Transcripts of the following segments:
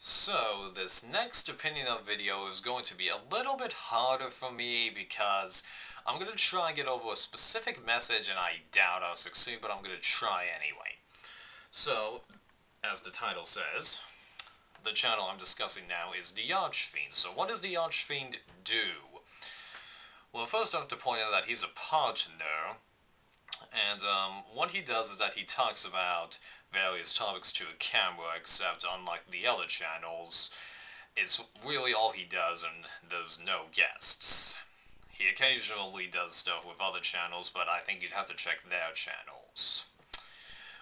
So, this next opinion of video is going to be a little bit harder for me because I'm going to try and get over a specific message and I doubt I'll succeed, but I'm going to try anyway. So, as the title says, the channel I'm discussing now is TheArchfiend. So what does TheArchfiend do? Well, first I have to point out that he's a partner, and what he does is that he talks about various topics to a camera, except unlike the other channels, it's really all he does and there's no guests. He occasionally does stuff with other channels, but I think you'd have to check their channels.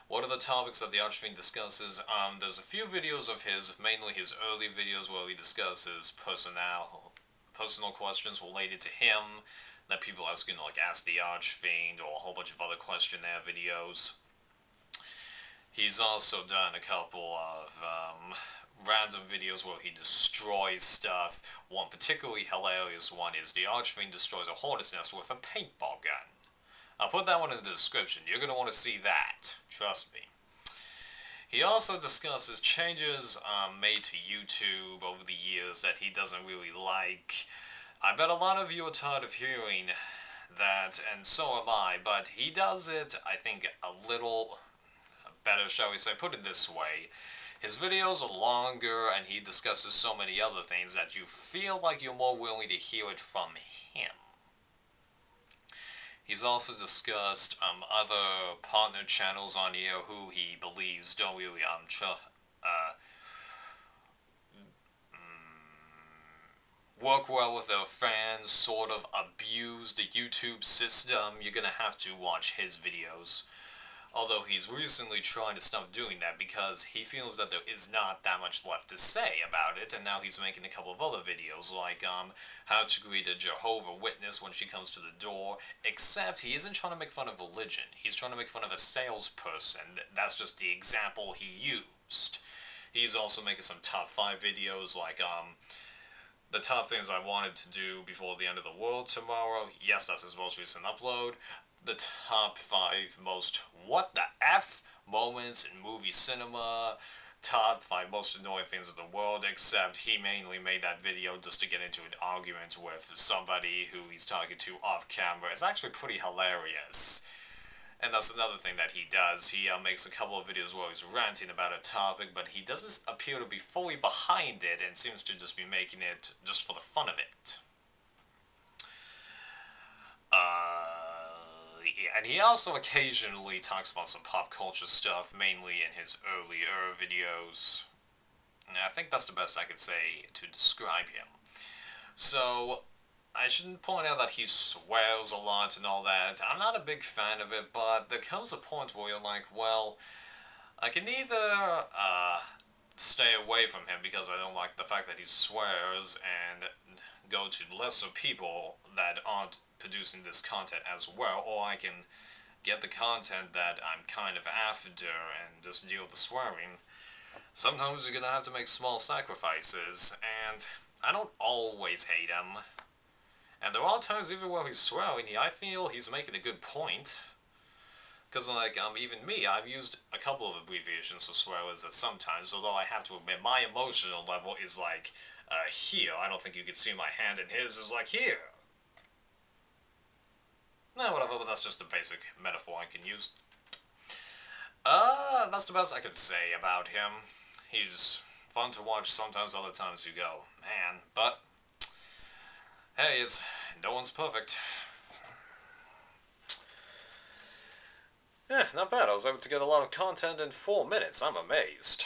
What are the topics that TheArchfiend discusses? There's a few videos of his, mainly his early videos where he discusses personal questions related to him that people ask, like Ask the Archfiend or a whole bunch of other questionnaire videos. He's also done a couple of random videos where he destroys stuff. One particularly hilarious one is the Archfiend destroys a hornet's nest with a paintball gun. I'll put that one in the description. You're going to want to see that. Trust me. He also discusses changes made to YouTube over the years that he doesn't really like. I bet a lot of you are tired of hearing that, and so am I, but he does it, I think, a little better, shall we say. Put it this way. His videos are longer, and he discusses so many other things that you feel like you're more willing to hear it from him. He's also discussed other partner channels on here who he believes don't really work well with their fans, sort of abuse the YouTube system. You're gonna have to watch his videos. Although he's recently trying to stop doing that because he feels that there is not that much left to say about it, and now he's making a couple of other videos like how to greet a Jehovah's Witness when she comes to the door, except he isn't trying to make fun of religion. He's trying to make fun of a salesperson. That's just the example he used. He's also making some top 5 videos like the top things I wanted to do before the end of the world tomorrow. Yes, that's his most recent upload. The top 5 most what the F moments in movie cinema, top 5 most annoying things in the world, except he mainly made that video just to get into an argument with somebody who he's talking to off camera. It's actually pretty hilarious. And that's another thing that he does. He makes a couple of videos where he's ranting about a topic, but he doesn't appear to be fully behind it and seems to just be making it just for the fun of it. And he also occasionally talks about some pop culture stuff, mainly in his earlier videos. And I think that's the best I could say to describe him. So, I should point out that he swears a lot and all that. I'm not a big fan of it, but there comes a point where you're like, well, I can either stay away from him because I don't like the fact that he swears and go to lesser people that aren't producing this content as well, or I can get the content that I'm kind of after and just deal with the swearing. Sometimes you're gonna have to make small sacrifices, and I don't always hate him. And there are times even where he's swearing, I feel he's making a good point. Because, like, even me, I've used a couple of abbreviations for swears at sometimes, although I have to admit, my emotional level is like, here. I don't think you can see my hand, and his is like, here. No, whatever, but that's just a basic metaphor I can use. That's the best I could say about him. He's fun to watch sometimes, other times you go, man, but hey, no one's perfect. Yeah, not bad. I was able to get a lot of content in 4 minutes. I'm amazed.